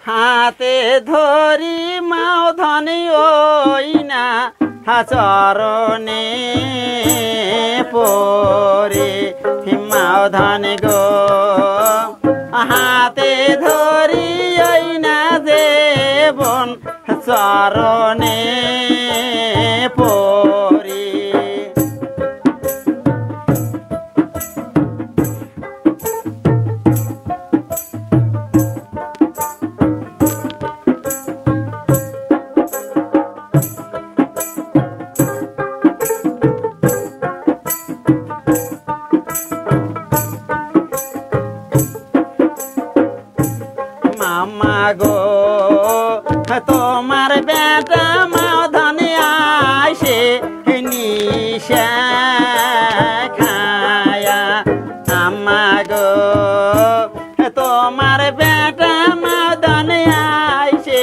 হাতে ধরি মাও ধনি ওই না চরণে পরে মাও ধনি গো হাতে ধরি ওই না দেবন চরণে পরে মামা গো তোমার বেটা মাও ধনে আসে নিশা খায়া আম্মা গো তোমার বেটা মাও ধনে আসে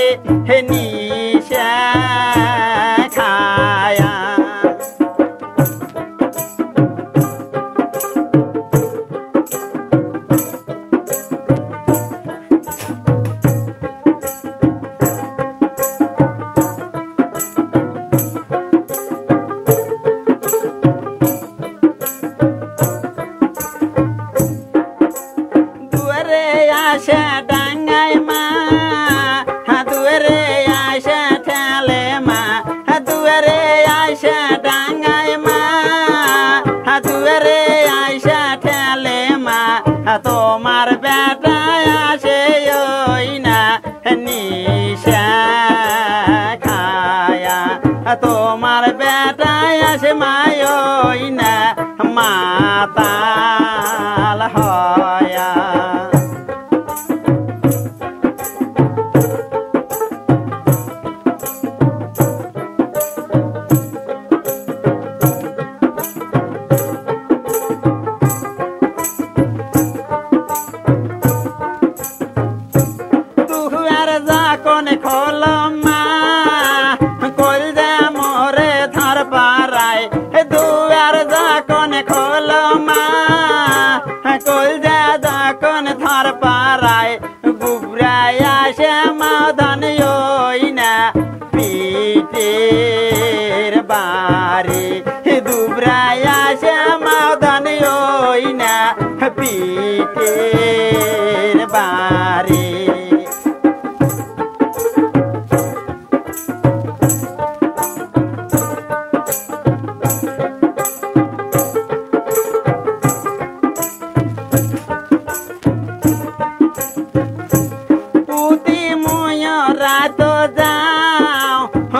নিশা খায়া আশা ডাঙ্গাই মা দুয়ারে আশা ঠেলে মা দুয়ারে আশা ডাঙ্গাই মা দুয়ারে আশা ঠেলে মা তোমার বেটা আসে ওই না নিশা খায়া তোমার বেটা আসে মা ওই না মাতাল হয়া কোন খোলমা কলজা মোরে ধর পারায় দুয়ার যখন খোলমা কলজা যখন ধর পারায় গুবরায় আসে মাধন ওই না পিঠের বাড়ি দুবরায় আসে মাধন ওই না পিঠের বাড়ি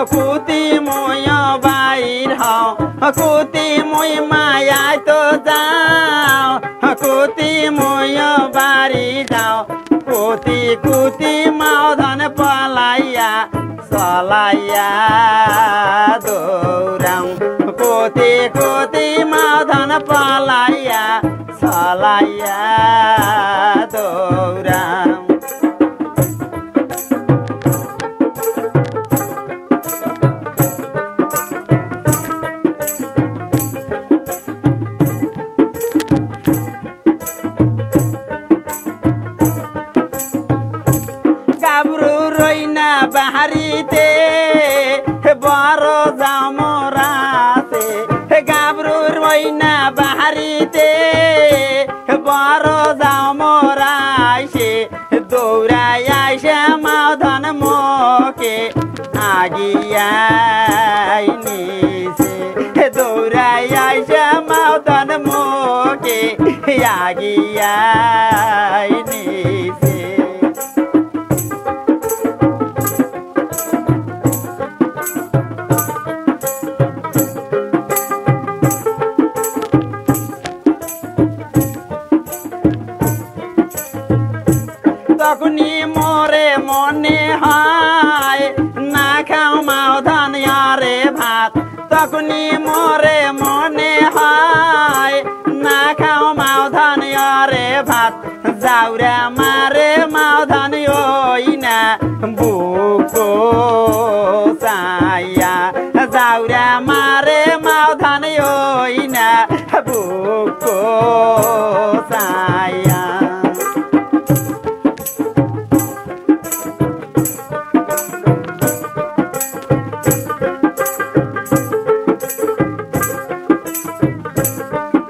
কুতি মই বাইর হও কুতি মই মায়ায় তো যাও কুতি মই বাড়ি যাও কুতি কুতি মাও ধন পালাইয়া চলাইয়া দৌড়াও কুতি কুতি মাও ধন পালাইয়া চলাইয়া দৌড়াও গাবরু রইনা বাহারিতে বড় জামরাতে গাবরু রইনা বাহারিতে বড় জামরাইছে দৌড়াই আইসা মাধন মোকে আগিয়াই নিছে দৌড়াই আইসা মাধন মোকে আগিয়াই নিছে তখনই মোরে মনে হয় না খাও মাও ধান আরে ভাত তখনই মোরে মনে হয় না খাও মাও ধান আরে ভাত যাওরা মারে মাও ধান ওই না বুকো চাইয়া যাওরা মারে মাও ধান ওই না বুকো চাইয়া না